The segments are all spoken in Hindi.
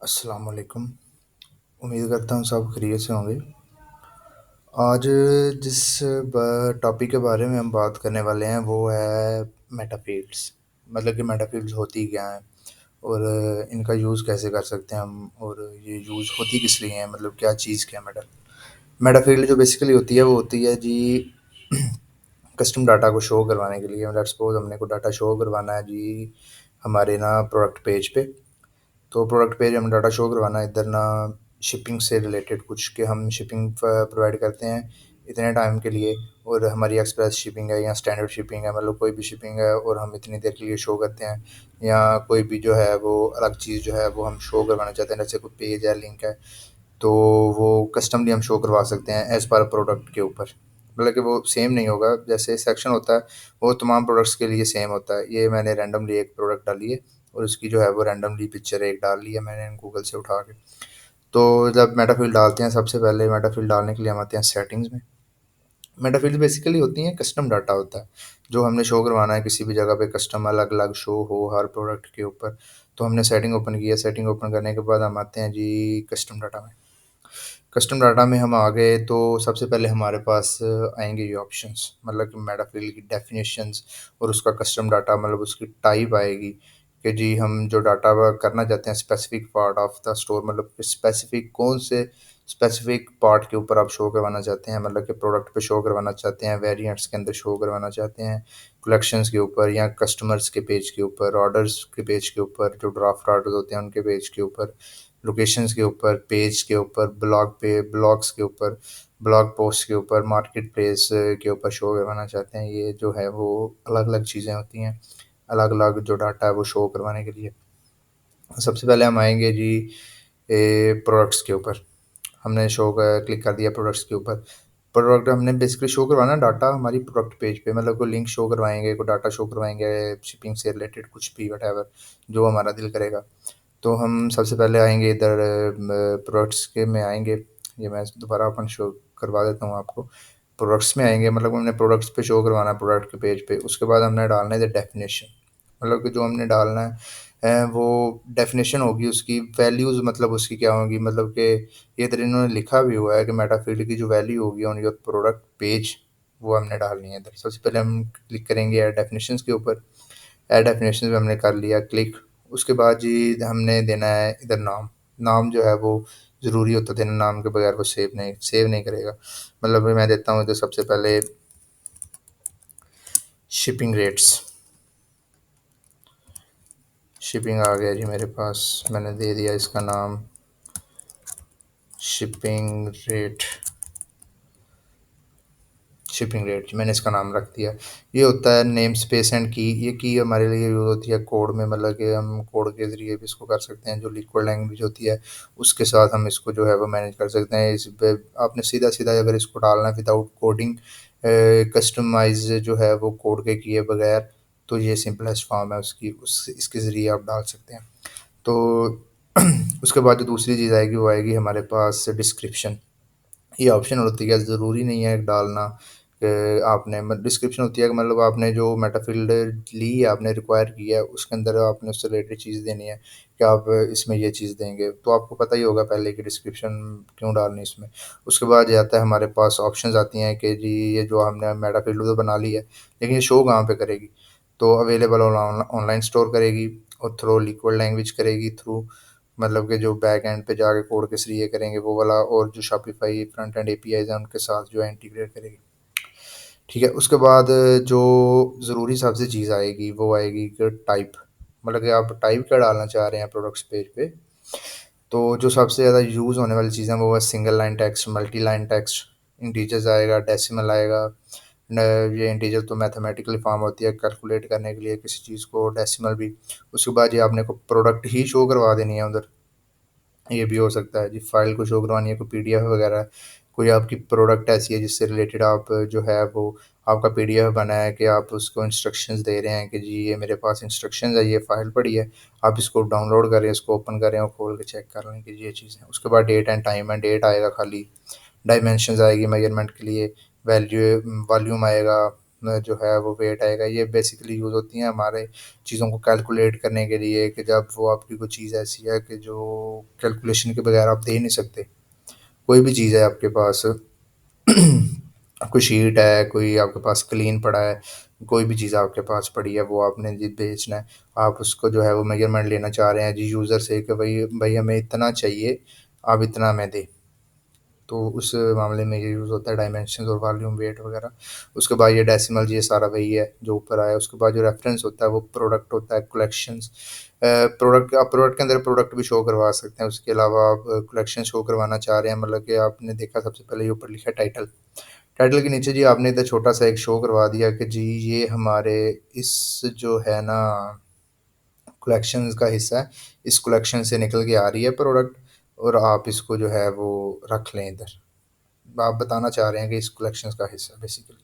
अस्सलाम वालेकुम। उम्मीद करता हूँ सब खैरियत से होंगे। आज जिस टॉपिक के बारे में हम बात करने वाले हैं वो है मेटाफील्ड्स। मतलब कि मेटाफील्ड्स होती क्या हैं और इनका यूज़ कैसे कर सकते हैं हम, और ये यूज़ होती किस लिए हैं, मतलब क्या चीज़ क्या है मेटाफील्ड जो बेसिकली होती है वो होती है जी कस्टम डाटा को शो करवाने के लिए। लेट्स सपोज हमने को डाटा शो करवाना है जी हमारे ना प्रोडक्ट पेज पे। तो प्रोडक्ट पेज हमें डाटा शो करवाना है इधर ना, शिपिंग से रिलेटेड कुछ कि हम शिपिंग प्रोवाइड करते हैं इतने टाइम के लिए, और हमारी एक्सप्रेस शिपिंग है या स्टैंडर्ड शिपिंग है, मतलब कोई भी शिपिंग है और हम इतनी देर के लिए शो करते हैं, या कोई भी जो है वो अलग चीज़ जो है वो हम शो करवाना चाहते हैं, जैसे कोई पेज है, लिंक है, तो वो कस्टमली हम शो करवा सकते हैं एज़ पर प्रोडक्ट के ऊपर। मतलब कि वो सेम नहीं होगा, जैसे सेक्शन होता है वो तमाम प्रोडक्ट्स के लिए सेम होता है। ये मैंने रैंडमली एक प्रोडक्ट डाली है और उसकी जो है वो रैंडमली पिक्चर एक डाल ली है मैंने गूगल से उठा के। तो जब मेटाफील्ड डालते हैं, सबसे पहले मेटाफील्ड डालने के लिए हम आते हैं सेटिंग्स में। मेटाफील्ड बेसिकली होती हैं कस्टम डाटा होता है जो हमने शो करवाना है किसी भी जगह पे, कस्टम अलग अलग शो हो हर प्रोडक्ट के ऊपर। तो हमने सेटिंग ओपन की है, सेटिंग ओपन करने के बाद हम आते हैं जी कस्टम डाटा में। कस्टम डाटा में हम आ गए तो सबसे पहले हमारे पास आएंगे ये ऑप्शंस, मतलब कि मेटाफील्ड की डेफिनेशंस और उसका कस्टम डाटा, मतलब उसकी टाइप आएगी कि जी हम जो डाटा करना चाहते हैं specific part of the store, मतलब स्पेसिफिक कौन से स्पेसिफिक पार्ट के ऊपर आप शो करवाना चाहते हैं, मतलब कि प्रोडक्ट पे शो करवाना चाहते हैं, वेरिएंट्स के अंदर शो करवाना चाहते हैं, कलेक्शंस के ऊपर या कस्टमर्स के पेज के ऊपर, ऑर्डर्स के पेज के ऊपर, जो ड्राफ्ट ऑर्डर्स होते हैं उनके पेज के ऊपर, लोकेशंस के ऊपर, पेज के ऊपर, ब्लॉग्स के ऊपर, ब्लॉग पोस्ट के ऊपर, मार्केट प्लेस के ऊपर शो करवाना चाहते हैं। ये जो है वो अलग अलग चीज़ें होती हैं, अलग अलग जो डाटा है वो शो करवाने के लिए। सबसे पहले हम आएंगे जी प्रोडक्ट्स के ऊपर। हमने शो का क्लिक कर दिया प्रोडक्ट्स के ऊपर। प्रोडक्ट हमने बेसिकली शो करवाना डाटा हमारी प्रोडक्ट पेज पे, मतलब कोई लिंक शो करवाएंगे, कोई डाटा शो करवाएंगे, शिपिंग से रिलेटेड कुछ भी वट जो हमारा दिल करेगा। तो हम सबसे पहले आएंगे इधर प्रोडक्ट्स के में आएंगे। ये मैं दोबारा अपन शो करवा देता हूँ आपको। प्रोडक्ट्स में आएंगे, मतलब हमने प्रोडक्ट्स पे शो करवाना है प्रोडक्ट के पेज पे। उसके बाद हमने डालना है डेफिनेशन, मतलब कि जो हमने डालना है वो डेफिनेशन होगी उसकी वैल्यूज़, मतलब उसकी क्या होगी, मतलब कि ये इधर इन्होंने लिखा भी हुआ है कि मेटाफील्ड की जो वैल्यू होगी ऑन योर प्रोडक्ट पेज वो हमने डालनी है इधर। सबसे पहले हम क्लिक करेंगे ऐड डेफिनेशंस के ऊपर। ऐड डेफिनेशंस में हमने कर लिया क्लिक। उसके बाद जी हमने देना है इधर नाम। नाम जो है वो ज़रूरी होता है देना, नाम के बगैर वो सेव नहीं करेगा। मतलब मैं देता हूँ इधर सबसे पहले शिपिंग रेट्स। शिपिंग आ गया जी मेरे पास, मैंने दे दिया इसका नाम शिपिंग रेट। शिपिंग रेट मैंने इसका नाम रख दिया। ये होता है नेम स्पेस एंड की। ये की हमारे लिए यूज़ होती है कोड में, मतलब कि हम कोड के ज़रिए भी इसको कर सकते हैं। जो लिक्विड लैंग्वेज होती है उसके साथ हम इसको जो है वो मैनेज कर सकते हैं। इस पे आपने सीधा सीधा अगर इसको डालना है विदाउट कोडिंग, कस्टमाइज जो है वो कोड के किए बगैर, तो ये सिंपलेस्ट फॉर्म है उसकी, उस इसके ज़रिए आप डाल सकते हैं। तो उसके बाद जो दूसरी चीज़ आएगी वो आएगी हमारे पास डिस्क्रिप्शन। ये ऑप्शन होती है, ज़रूरी नहीं है डालना कि आपने डिस्क्रिप्शन होती है कि मतलब आपने जो मेटाफील्ड ली है, आपने रिक्वायर किया है, उसके अंदर आपने उससे रिलेटेड चीज़ देनी है कि आप इसमें ये चीज़ देंगे, तो आपको पता ही होगा पहले कि डिस्क्रिप्शन क्यों डालनी है इसमें। उसके बाद ये आता है हमारे पास ऑप्शंस आती हैं कि जी ये जो हमने मेटाफील्ड तो बना ली है, लेकिन ये शो कहाँ पे करेगी। तो अवेलेबल ऑनलाइन स्टोर करेगी, और थ्रू लिक्विड लैंग्वेज करेगी, थ्रू मतलब कि जो बैक एंड पे जाके कोड के ज़रिए करेंगे वो वाला, और जो शॉपिफाई फ्रंट एंड एपीआईज़ हैं उनके साथ जो है इंटीग्रेट करेगी। ठीक है, उसके बाद जो ज़रूरी सबसे चीज़ आएगी वो आएगी कि टाइप, मतलब कि आप टाइप क्या डालना चाह रहे हैं प्रोडक्ट्स पेज पे। तो जो सबसे ज़्यादा यूज़ होने वाली चीज़ें वो है single line text, multi line text, integers आएगा, डेसिमल आएगा। ये इंटीजर तो मैथमेटिकली फॉर्म होती है कैलकुलेट करने के लिए किसी चीज़ को, डेसिमल भी। उसके बाद ये आपने को प्रोडक्ट ही शो करवा देनी है उधर। ये भी हो सकता है जी फाइल को शो करवानी है, कोई पीडीएफ वगैरह, कोई आपकी प्रोडक्ट ऐसी है जिससे रिलेटेड आप जो है वो आपका पीडीएफ बना है कि आप उसको इंस्ट्रक्शंस दे रहे हैं कि जी ये मेरे पास इंस्ट्रक्शंस है, ये फाइल पड़ी है, आप इसको डाउनलोड करें, इसको ओपन करें और खोल के चेक कर लें कि ये चीज़ है। उसके बाद डेट एंड टाइम है, डेट आएगा खाली, डायमेंशंस आएगी मेजरमेंट के लिए, वैल्यू वॉल्यूम आएगा, जो है वो वेट आएगा। ये बेसिकली यूज़ होती हैं हमारे चीज़ों को कैलकुलेट करने के लिए, कि जब वो आपकी कोई चीज़ ऐसी है कि जो कैलकुलेशन के बगैर आप दे ही नहीं सकते। कोई भी चीज़ है आपके पास, कोई शीट है, कोई आपके पास क्लीन पड़ा है, कोई भी चीज़ आपके पास पड़ी है, वो आपने जी बेचना है। आप उसको जो है वो मेजरमेंट लेना चाह रहे हैं जी यूज़र से, कि भाई भाई हमें इतना चाहिए, आप इतना हमें दें। तो उस मामले में ये यूज़ होता है डायमेंशंस और वॉल्यूम, वेट वगैरह। उसके बाद ये डेसिमल, ये सारा वही है जो ऊपर आया। उसके बाद जो रेफरेंस होता है वो प्रोडक्ट होता है, कलेक्शंस। प्रोडक्ट, आप प्रोडक्ट के अंदर प्रोडक्ट भी शो करवा सकते हैं। उसके अलावा आप कलेक्शन शो करवाना चाह रहे हैं, मतलब कि आपने देखा सबसे पहले ये ऊपर लिखा है टाइटल। टाइटल के नीचे जी आपने इधर छोटा सा एक शो करवा दिया कि जी ये हमारे इस जो है ना कलेक्शंस का हिस्सा है, इस कलेक्शन से निकल के आ रही है प्रोडक्ट, और आप इसको जो है वो रख लें इधर। आप बताना चाह रहे हैं कि इस कलेक्शंस का हिस्सा बेसिकली।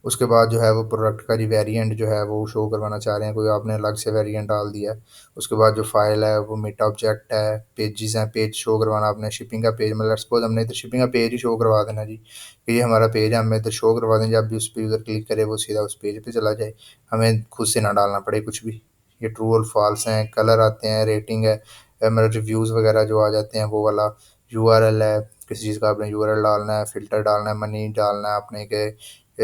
उसके बाद जो है वो प्रोडक्ट का वेरिएंट जो है वो शो करवाना चाह रहे हैं, कोई आपने अलग से वेरिएंट डाल दिया है। उसके बाद जो फाइल है वो मेटा ऑब्जेक्ट है, पेजेस हैं, पेज शो करवाना आपने, शिपिंग का पेज, मतलब सपोज हमने तो शिपिंग का पेज ही शो करवा देना जी, कि ये हमारा पेज है, हमें तो शो करवा दें, जब भी उस पर यूज़र क्लिक करे वो सीधा उस पेज पे चला जाए, हमें खुद से ना डालना पड़े कुछ भी। ये ट्रू और फॉल्स हैं, कलर आते हैं, रेटिंग है, मतलब रिव्यूज़ वगैरह जो आ जाते हैं वो वाला। यूआरएल है, किसी चीज़ का आपने यूआरएल डालना है, फ़िल्टर डालना है, मनी डालना है आपने, कि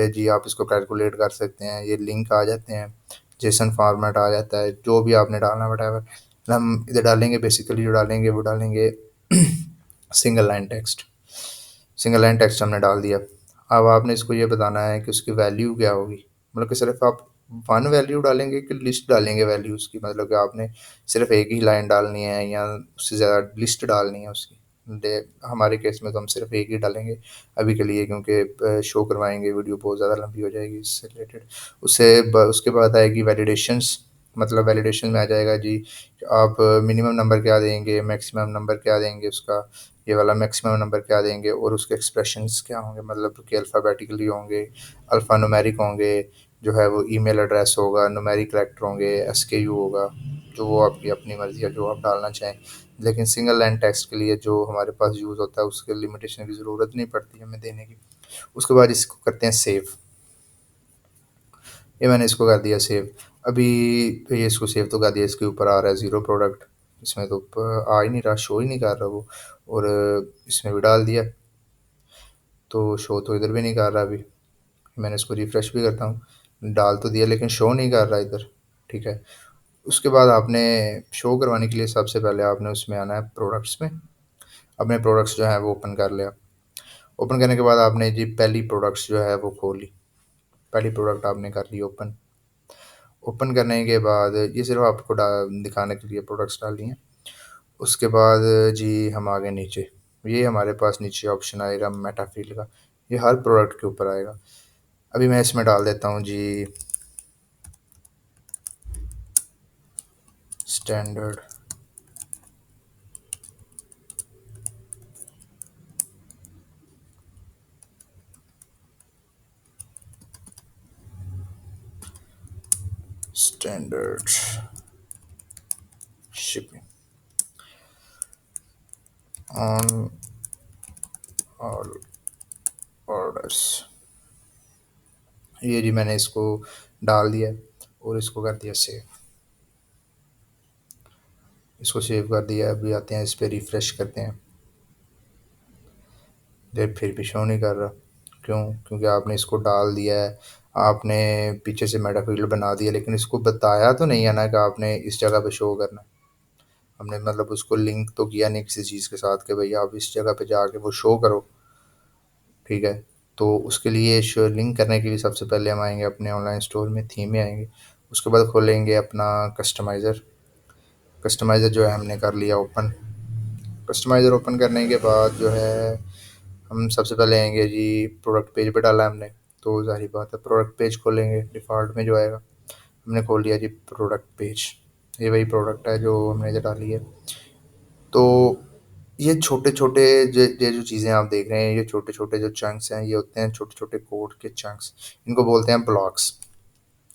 जी आप इसको कैलकुलेट कर सकते हैं। ये लिंक आ जाते हैं, जेसन फॉर्मेट आ जाता है, जो भी आपने डालना वटेवर हम इधर डालेंगे। बेसिकली जो डालेंगे वो डालेंगे single line text. Single line text हमने डाल दिया। अब आपने इसको ये बताना है कि उसकी वैल्यू क्या होगी, मतलब कि सिर्फ आप वन वैल्यू डालेंगे कि लिस्ट डालेंगे वैल्यूज़ की, मतलब कि आपने सिर्फ एक ही लाइन डालनी है या उससे ज़्यादा लिस्ट डालनी है उसकी। हमारे केस में तो हम सिर्फ एक ही डालेंगे अभी के लिए, क्योंकि शो करवाएंगे वीडियो बहुत ज़्यादा लंबी हो जाएगी इससे रिलेटेड। उसके बाद आएगी वैलिडेशंस। मतलब वैलिडेशन में आ जाएगा जी आप मिनिमम नंबर क्या देंगे, मैक्सिमम नंबर क्या देंगे उसका, ये वाला मैक्सिमम नंबर क्या देंगे, और उसके एक्सप्रेशंस क्या होंगे, मतलब कि अल्फ़ाबेटिकली होंगे, अल्फ़ा न्यूमेरिक होंगे, जो है वो ईमेल एड्रेस होगा, न्यूमेरिक कैरेक्टर होंगे, एसकेयू होगा, जो वो आपकी अपनी मर्ज़ी है जो आप डालना चाहें। लेकिन सिंगल लाइन टेक्स्ट के लिए जो हमारे पास यूज़ होता है उसके लिमिटेशन की ज़रूरत नहीं पड़ती हमें देने की। उसके बाद इसको करते हैं सेव। ये मैंने इसको कर दिया सेव। अभी ये इसको सेव तो कर दिया, इसके ऊपर आ रहा है ज़ीरो प्रोडक्ट, इसमें तो आ ही नहीं रहा, शो ही नहीं कर रहा वो। और इसमें भी डाल दिया, तो शो तो इधर भी नहीं कर रहा अभी। मैंने इसको रिफ़्रेश भी करता हूँ, डाल तो दिया लेकिन शो नहीं कर रहा इधर। ठीक है। उसके बाद आपने शो करवाने के लिए सबसे पहले आपने उसमें आना है प्रोडक्ट्स में। अपने प्रोडक्ट्स जो है वो ओपन कर लिया। ओपन करने के बाद आपने जी पहली प्रोडक्ट्स जो है वो खोली, पहली प्रोडक्ट आपने कर ली ओपन। ओपन करने के बाद ये सिर्फ आपको दिखाने के लिए प्रोडक्ट्स डालनी है। उसके बाद जी हम आ गए नीचे, ये हमारे पास नीचे ऑप्शन आएगा मेटाफील्ड का, ये हर प्रोडक्ट के ऊपर आएगा। अभी मैं इसमें डाल देता हूँ जी standard standard shipping on all orders. ये जी मैंने इसको डाल दिया और इसको कर दिया सेव। इसको सेव कर दिया। अभी आते हैं इस पर रिफ़्रेश करते हैं, ये फिर भी शो नहीं कर रहा। क्यों? क्योंकि आपने इसको डाल दिया है, आपने पीछे से मेटा फील्ड बना दिया, लेकिन इसको बताया तो नहीं है ना कि आपने इस जगह पे शो करना है। हमने मतलब उसको लिंक तो किया नहीं किसी चीज़ के साथ कि भाई आप इस जगह पे जाके वो शो करो। ठीक है। तो उसके लिए शो लिंक करने के लिए सबसे पहले हम आएंगे अपने ऑनलाइन स्टोर में, थीम में आएंगे। उसके बाद खोलेंगे अपना कस्टमाइज़र। कस्टमाइज़र जो है हमने कर लिया ओपन। कस्टमाइज़र ओपन करने के बाद जो है हम सबसे पहले आएंगे जी प्रोडक्ट पेज पे डाला हमने, तो ज़ाहिर बात है प्रोडक्ट पेज खोलेंगे, डिफ़ॉल्ट में जो आएगा। हमने खोल लिया जी प्रोडक्ट पेज। ये वही प्रोडक्ट है जो हमने इधर डाली है। तो ये छोटे-छोटे ये जो चीज़ें आप देख रहे हैं, ये छोटे-छोटे जो चंक्स हैं, ये होते हैं छोटे-छोटे कोड के चंक्स। इनको बोलते हैं ब्लॉक्स।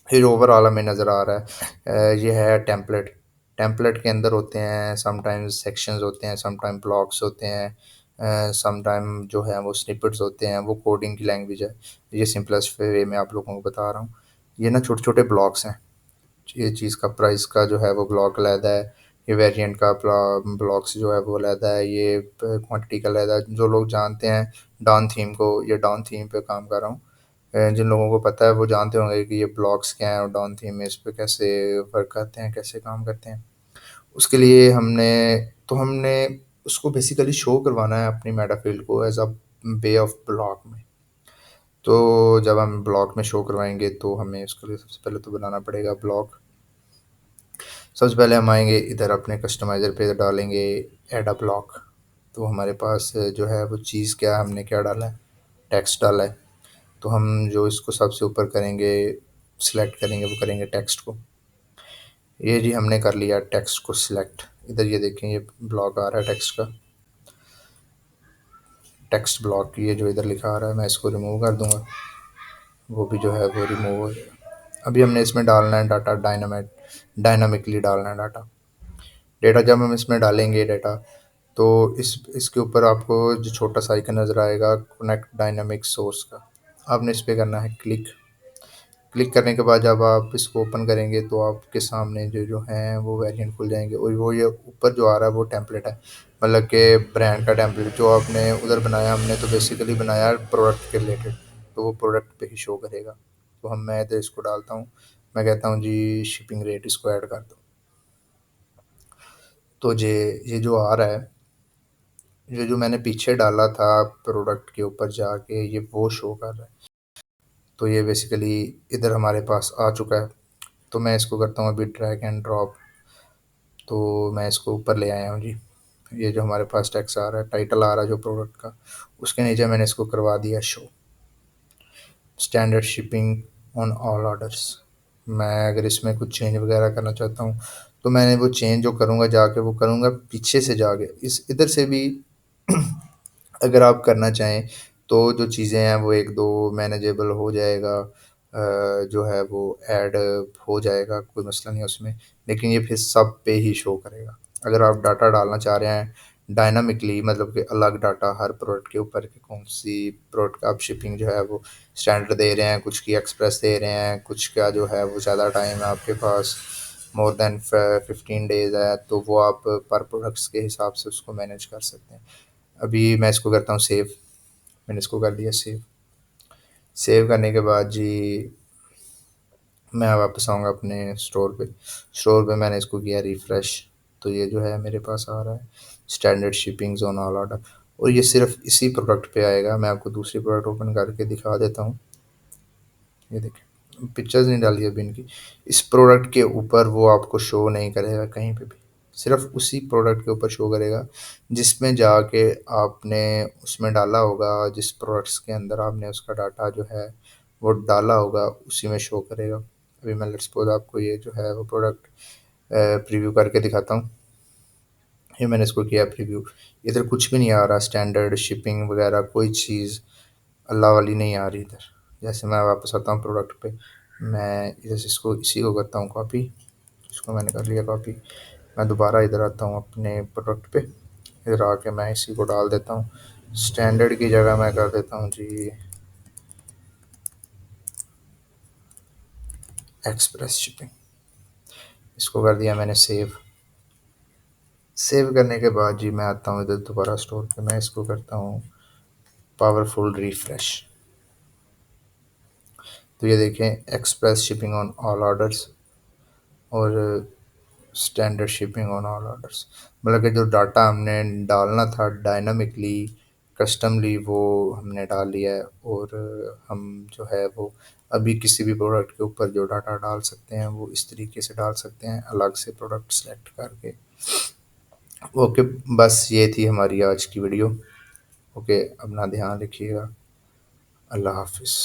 ये जो ओवरऑल हमें नज़र आ रहा है, ये है टेम्पलेट। टेम्पलेट के अंदर होते हैं समटाइम्स सेक्शंस होते हैं, समटाइम ब्लॉक्स होते हैं, सम टाइम जो है वो स्निपेट्स होते हैं, वो कोडिंग की लैंग्वेज है। ये सिंपलेस्ट वे में आप लोगों को बता रहा हूँ। ये ना छोटे-छोटे ब्लॉक्स हैं। ये चीज़ का प्राइस का जो है वो ब्लॉक अलहदा है, ये वेरिएंट का ब्लॉक्स जो है वो अलहदा है, ये क्वांटिटी का अलहदा है। जो लोग जानते हैं डॉन थीम को, ये डॉन थीम पे काम कर रहा हूँ। जिन लोगों को पता है वो जानते होंगे कि ये ब्लॉक्स क्या हैं और डॉन थीम में इस पे कैसे वर्क करते हैं, कैसे काम करते हैं। उसके लिए हमने उसको बेसिकली शो करवाना है अपनी मेटाफील्ड को as a way of block में। तो जब हम ब्लॉक में शो करवाएंगे तो हमें उसके लिए सबसे पहले तो बनाना पड़ेगा ब्लॉक। सबसे पहले हम आएंगे इधर अपने कस्टमाइज़र पे डालेंगे ऐड अ ब्लॉक। तो हमारे पास जो है वो चीज़ क्या है, हमने क्या डाला है, टेक्स्ट डाला है। तो हम जो इसको सबसे ऊपर करेंगे, सिलेक्ट करेंगे, वो करेंगे टेक्स्ट को। ये जी हमने कर लिया टेक्स्ट को सिलेक्ट। इधर ये देखें, ये ब्लॉक आ रहा है टेक्स्ट का, टेक्स्ट ब्लॉक। ये जो इधर लिखा आ रहा है मैं इसको रिमूव कर दूंगा, वो भी जो है वो रिमूव हो जाएगा। अभी हमने इसमें डालना है डाटा, डायनामिकली डालना है डाटा। डेटा जब हम इसमें डालेंगे डाटा, तो इसके ऊपर आपको जो छोटा सा आइकन नज़र आएगा कनेक्ट डायनामिक सोर्स का, आपने इस पे करना है क्लिक। क्लिक करने के बाद जब आप इसको ओपन करेंगे तो आपके सामने जो जो हैं वो वेरिएंट खुल जाएंगे। और वो ये ऊपर जो आ रहा है वो टेम्पलेट है, मतलब कि ब्रांड का टेम्पलेट जो आपने उधर बनाया। हमने तो बेसिकली बनाया प्रोडक्ट के रिलेटेड, तो वो प्रोडक्ट पे ही शो करेगा। तो मैं इधर इसको डालता हूँ, मैं कहता हूँ जी शिपिंग रेट इसको ऐड कर दो। तो ये जो आ रहा है, ये जो मैंने पीछे डाला था प्रोडक्ट के ऊपर जाके, ये वो शो कर रहा है। तो ये बेसिकली इधर हमारे पास आ चुका है। तो मैं इसको करता हूँ अभी ड्रैग एंड ड्रॉप। तो मैं इसको ऊपर ले आया हूँ जी। ये जो हमारे पास टेक्स्ट आ रहा है, टाइटल आ रहा है जो प्रोडक्ट का, उसके नीचे मैंने इसको करवा दिया show standard shipping on all orders. मैं अगर इसमें कुछ चेंज वगैरह करना चाहता हूँ, तो मैंने वो चेंज जो करूँगा जाके वो करूँगा पीछे से जाके, इस इधर से भी अगर आप करना चाहें तो जो चीज़ें हैं वो एक दो मैनेजेबल हो जाएगा, जो है वो ऐड हो जाएगा, कोई मसला नहीं है उसमें। लेकिन ये फिर सब पे ही शो करेगा। अगर आप डाटा डालना चाह रहे हैं डायनामिकली, मतलब कि अलग डाटा हर प्रोडक्ट के ऊपर कि कौन सी प्रोडक्ट का आप शिपिंग जो है वो स्टैंडर्ड दे रहे हैं, कुछ की एक्सप्रेस दे रहे हैं, कुछ का जो है वो ज़्यादा टाइम है आपके पास, मोर देन 15 डेज़ है, तो वो आप पर प्रोडक्ट्स के हिसाब से उसको मैनेज कर सकते हैं। अभी मैं इसको करता हूँ सेव। मैंने इसको कर दिया सेव। सेव करने के बाद जी मैं वापस आऊँगा अपने स्टोर पे। स्टोर पे मैंने इसको किया रिफ़्रेश। तो ये जो है मेरे पास आ रहा है standard shipping on all order. और ये सिर्फ इसी प्रोडक्ट पे आएगा। मैं आपको दूसरी प्रोडक्ट ओपन करके दिखा देता हूँ। ये देखें, पिक्चर्स नहीं डाली अभी इनकी। इस प्रोडक्ट के ऊपर वो आपको शो नहीं करेगा कहीं पे भी, सिर्फ उसी प्रोडक्ट के ऊपर शो करेगा जिसमें जाके आपने उसमें डाला होगा, जिस प्रोडक्ट्स के अंदर आपने उसका डाटा जो है वो डाला होगा उसी में शो करेगा। अभी मैं लेट्स सपोज आपको ये जो है वो प्रोडक्ट प्रीव्यू करके दिखाता हूँ। ये मैंने इसको किया प्रीव्यू, इधर कुछ भी नहीं आ रहा, स्टैंडर्ड शिपिंग वगैरह कोई चीज़ अल्लाह वाली नहीं आ रही इधर। जैसे मैं वापस आता हूँ प्रोडक्ट पे, मैं इधर से इसको इसी को करता हूँ कॉपी। इसको मैंने कर लिया कॉपी। मैं दोबारा इधर आता हूँ अपने प्रोडक्ट पे, इधर आके मैं इसी को डाल देता हूँ। स्टैंडर्ड की जगह मैं कर देता हूँ जी एक्सप्रेस शिपिंग। इसको कर दिया मैंने सेव। सेव करने के बाद जी मैं आता हूँ इधर दोबारा स्टोर पे, मैं इसको करता हूँ पावरफुल रिफ्रेश। तो ये देखें express shipping on all orders और standard shipping on all orders, मतलब कि जो डाटा हमने डालना था डायनामिकली कस्टमली वो हमने डाल लिया है। और हम जो है वो अभी किसी भी प्रोडक्ट के ऊपर जो डाटा डाल सकते हैं वो इस तरीके से डाल सकते हैं अलग से प्रोडक्ट सेलेक्ट करके। ओके, बस ये थी हमारी आज की वीडियो। ओके, अपना ध्यान रखिएगा। अल्लाह हाफिज़।